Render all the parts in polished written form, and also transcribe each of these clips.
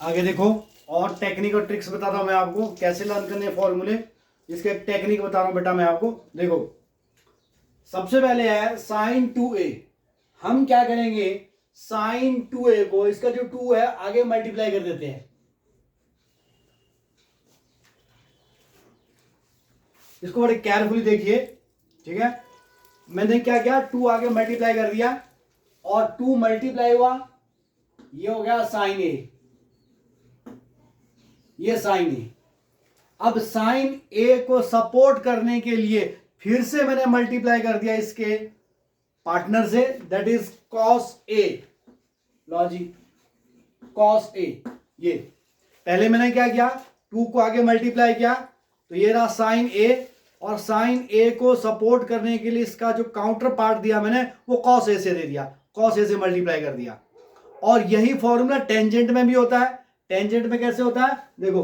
आगे देखो, और टेक्निक और ट्रिक्स बताता हूं मैं आपको कैसे लर्न करने फॉर्मूले। इसके टेक्निक बता रहा हूं बेटा मैं आपको। देखो, सबसे पहले है साइन 2a। हम क्या करेंगे, साइन 2a को, इसका जो 2 है आगे मल्टीप्लाई कर देते हैं। इसको बड़े केयरफुली देखिए, ठीक है। मैंने क्या किया, 2 आगे मल्टीप्लाई कर दिया और 2 मल्टीप्लाई हुआ, ये हो गया साइन ए, ये साइन ए। अब साइन ए को सपोर्ट करने के लिए फिर से मैंने मल्टीप्लाई कर दिया इसके पार्टनर से, that is cos A. Logic cos A, ये पहले मैंने क्या किया, 2 को आगे मल्टीप्लाई किया तो ये रहा साइन ए, और साइन ए को सपोर्ट करने के लिए इसका जो काउंटर पार्ट दिया मैंने वो कॉस ए से दे दिया, कॉस ए से मल्टीप्लाई कर दिया। और यही फॉर्मूला टेंजेंट में भी होता है। टेंजेंट में कैसे होता है, देखो,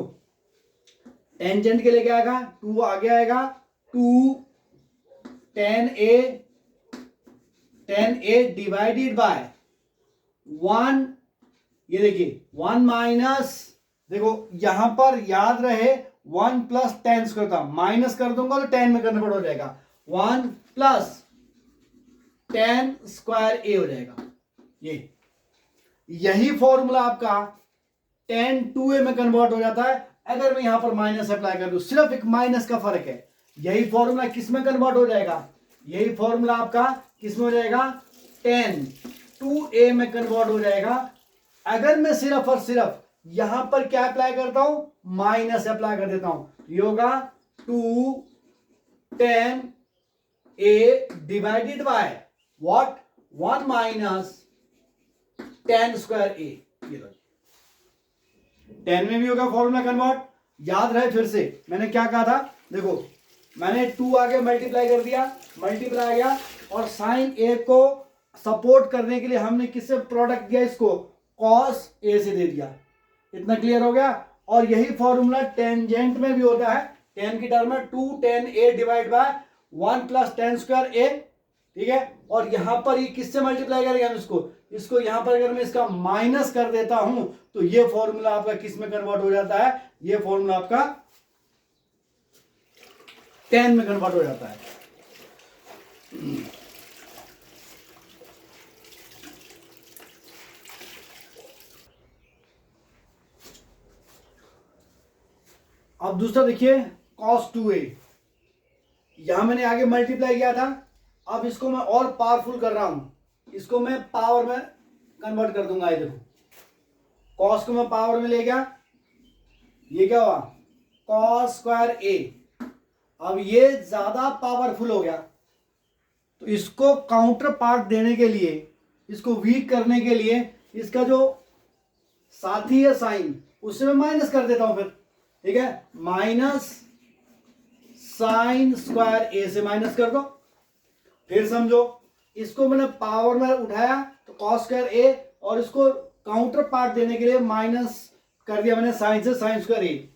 टेंजेंट के लिए क्या आएगा, 2 आगे आएगा, 2 tan a डिवाइडेड बाय 1, ये देखिए 1 माइनस, देखो यहां पर याद रहे 1 प्लस टेन स्क्वायर था, माइनस कर दूंगा तो 10 में कन्वर्ट हो जाएगा, 1 प्लस tan स्क्वायर a हो जाएगा। ये यही फॉर्मूला आपका tan 2a में कन्वर्ट हो जाता है अगर मैं यहां पर माइनस अप्लाई कर दूं। सिर्फ एक माइनस का फर्क है। यही फॉर्मूला किस में कन्वर्ट हो जाएगा, यही फॉर्मूला आपका किस में हो जाएगा, tan 2a में कन्वर्ट हो जाएगा अगर मैं सिर्फ और सिर्फ यहां पर क्या अप्लाई करता हूं, माइनस अप्लाई कर देता हूं। ये होगा 2 tan a divided by what, 1 minus tan square a। ये लो, 10 में भी होगा फॉर्मूला कन्वर्ट। याद रहे फिर से मैंने क्या कहा था, देखो मैंने 2 आगे मल्टीप्लाई कर दिया, मल्टीप्लाई आ गया, और साइन ए को सपोर्ट करने के लिए हमने किससे प्रोडक्ट दिया, इसको कॉस ए से दे दिया। इतना क्लियर हो गया। और यही फॉर्मूला टेंजेंट में भी होता है, टेन की टर्म में 2 tan a divide by 1 plus tan square a, ठीक है। और यहां पर ये किससे मल्टीप्लाई करेंगे हम, इसको यहां पर अगर मैं इसका माइनस कर देता हूं तो ये फॉर्मूला आपका किस में कन्वर्ट हो जाता है, ये फॉर्मूला आपका 10 में कन्वर्ट हो जाता है। अब दूसरा देखिए, cos 2a, यहां मैंने आगे मल्टीप्लाई किया था, अब इसको मैं और पावरफुल कर रहा हूं, इसको मैं पावर में कन्वर्ट कर दूंगा। ये देखो, cos को मैं पावर में ले गया, ये क्या हुआ, cos स्क्वायर a। अब ये ज्यादा पावरफुल हो गया, तो इसको काउंटर पार्ट देने के लिए, इसको वीक करने के लिए, इसका जो साथी है साइन, उससे मैं माइनस कर देता हूं फिर, ठीक है। माइनस साइन स्क्वायर ए से माइनस कर दो। फिर समझो, इसको मैंने पावर में उठाया तो कॉस स्क्वायर ए, और इसको काउंटर पार्ट देने के लिए माइनस कर दिया मैंने साइन से, साइन स्क्वायर ए।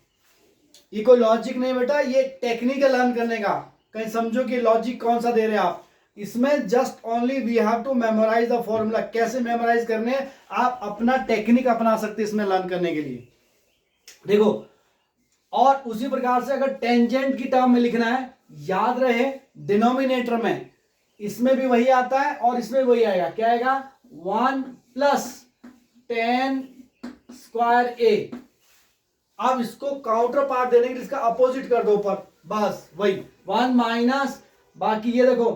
ये कोई लॉजिक नहीं बेटा, ये टेक्निक है लर्न करने का। कहीं समझो कि लॉजिक कौन सा दे रहे हैं आप, इसमें just only we have to memorise the formula. कैसे मेमोराइज करने हैं, आप अपना टेक्निक अपना सकते हैं इसमें लर्न करने के लिए। देखो, और उसी प्रकार से अगर टेंजेंट की टर्म में लिखना है, याद रहे डिनोमिनेटर में इसमें भी वही आता है और इसमें वही आएगा। क्या आएगा, 1 प्लस tan स्क्वायर ए। अब इसको काउंटर पार्ट देने के लिए इसका अपोजिट कर दो ऊपर, बस वही 1 माइनस, बाकी ये देखो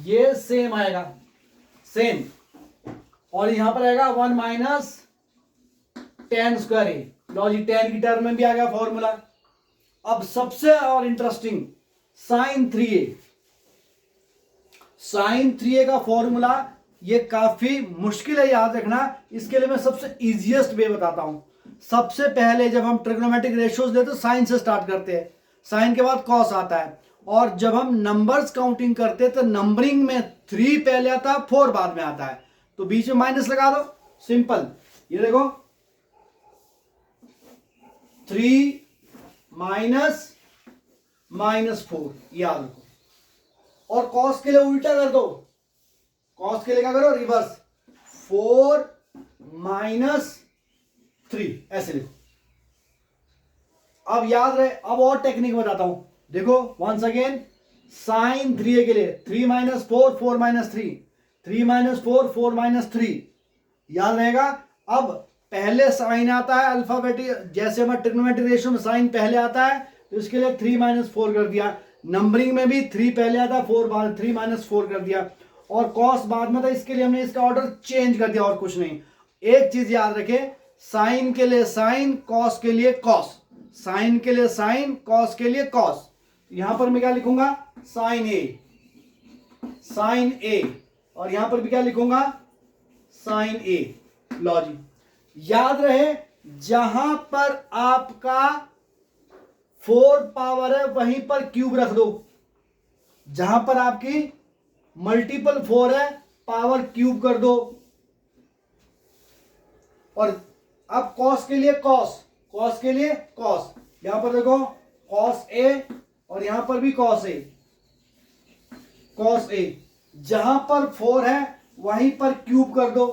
ये सेम आएगा, सेम, और यहां पर आएगा 1 माइनस tan स्क्वायर ए। लो जी, tan की टर्म में भी आ गया फॉर्मूला। अब सबसे और interesting, sign 3a। Sign 3a का फॉर्मूला ये काफी मुश्किल है याद रखना, इसके लिए मैं सबसे इजीएस्ट वे बताता हूं। सबसे पहले जब हम ट्रिग्नोमेट्रिक रेशियोज लेते हैं साइन से स्टार्ट करते हैं, साइन के बाद कॉस आता है, और जब हम नंबर्स काउंटिंग करते हैं तो नंबरिंग में 3 पहले आता है, 4 बाद में आता है, तो बीच में माइनस लगा दो, सिंपल। ये देखो 3 माइनस -4, याद रखो। और कॉस के लिए उल्टा कर दो, कॉस के लिए क्या करो, रिवर्स, 4 माइनस 3 ऐसे लिखो। अब याद रहे, अब और टेक्निक बताता हूं, देखो वंस अगेन साइन 3a के लिए 3 - 4 4 - 3 3 - 4 4 - 3 याद रहेगा। अब पहले साइन आता है अल्फाबेटिक, जैसे हमारे ट्रिग्नोमेट्रिक रेशियो में साइन पहले आता है तो इसके लिए 3 - 4 कर दिया। नंबरिंग में भी 3 पहले आता है, 4 बाद 3 - 4 कर दिया। और कॉस बाद में था, इसके लिए हमने इसका ऑर्डर चेंज कर दिया और कुछ नहीं। एक चीज याद रखें, साइन के लिए साइन, कॉस के लिए कॉस, साइन के लिए साइन, कॉस के लिए कॉस। यहां पर मैं क्या लिखूंगा, साइन ए, साइन ए, और यहां पर भी क्या लिखूंगा, साइन ए। लो जी, याद रहे जहां पर आपका 4 पावर है वहीं पर क्यूब रख दो, जहां पर आपकी मल्टीपल 4 है पावर क्यूब कर दो। और अब कॉस के लिए कॉस, कॉस के लिए कॉस, यहां पर देखो कॉस ए और यहां पर भी कॉस ए, कॉस ए। जहां पर 4 है वहीं पर क्यूब कर दो,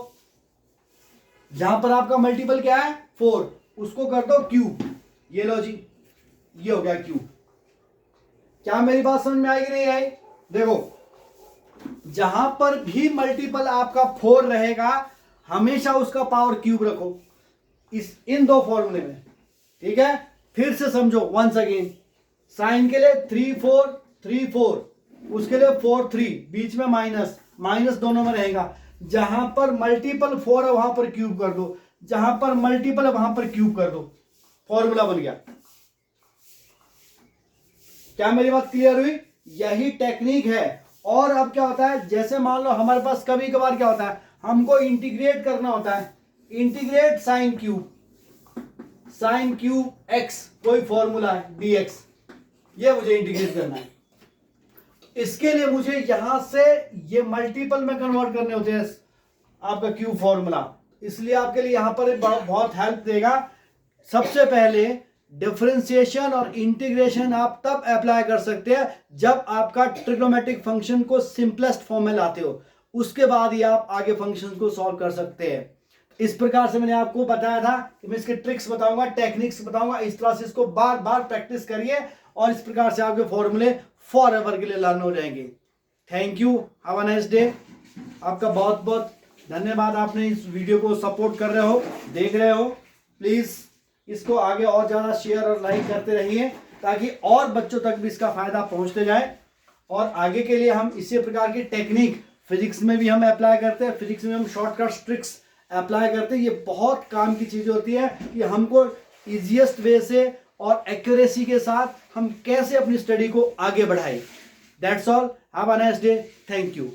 जहां पर आपका मल्टीपल क्या है 4, उसको कर दो क्यूब। ये लो जी, ये हो गया क्यूब। क्या मेरी बात समझ में आई कि नहीं आई? देखो जहां पर भी मल्टीपल आपका 4 रहेगा हमेशा उसका पावर क्यूब रखो, इन दो फॉर्मूले में, ठीक है। फिर से समझो वंस अगेन, साइन के लिए 3 4 3 4, उसके लिए 4 3, बीच में माइनस, माइनस दोनों में रहेगा। जहां पर मल्टीपल 4 है वहां पर क्यूब कर दो, जहां पर मल्टीपल है वहां पर क्यूब कर दो, फॉर्मूला बन गया। क्या मेरी बात क्लियर हुई? यही टेक्निक है। और अब क्या होता है, जैसे मान लो हमारे पास कभी कभार क्या होता है, हमको इंटीग्रेट करना होता है, integrate sine cube, sine cube x, कोई फॉर्मूला है dx, ये मुझे इंटीग्रेट करना है। इसके लिए मुझे यहां से ये मल्टीपल में कन्वर्ट करने होते हैं आपका क्यूब फॉर्मूला, इसलिए आपके लिए यहां पर बहुत हेल्प देगा। सबसे पहले डिफरेंशिएशन और इंटीग्रेशन आप तब अप्लाई कर सकते हैं जब आपका ट्रिग्नोमेट्रिक फंक्शन को सिंपलेस्ट फॉर्म में लाते हो, उसके बाद ही आप आगे फंक्शन को सॉल्व कर सकते हैं। इस प्रकार से मैंने आपको बताया था कि मैं इसके ट्रिक्स बताऊंगा, टेक्निक्स बताऊंगा, इस तरह से इसको बार बार प्रैक्टिस करिए और इस प्रकार से आपके फॉर्मूले फॉर एवर के लिए लर्न हो जाएंगे। Thank you, have a nice day. आपका बहुत बहुत धन्यवाद, आपने इस वीडियो को सपोर्ट कर रहे हो, देख रहे हो। प्लीज इसको आगे और ज़्यादा शेयर और लाइक करते रहिए ताकि और बच्चों तक भी इसका फायदा पहुंचते जाए। और आगे के लिए हम इसी प्रकार की टेक्निक फिजिक्स में भी हम अप्लाई करते हैं, फिजिक्स में हम शॉर्टकट ट्रिक्स अप्लाई करते हैं। ये बहुत काम की चीज़ होती है कि हमको ईजिएस्ट वे से और एक्यूरेसी के साथ हम कैसे अपनी स्टडी को आगे बढ़ाएं। That's all, have a nice day, thank you.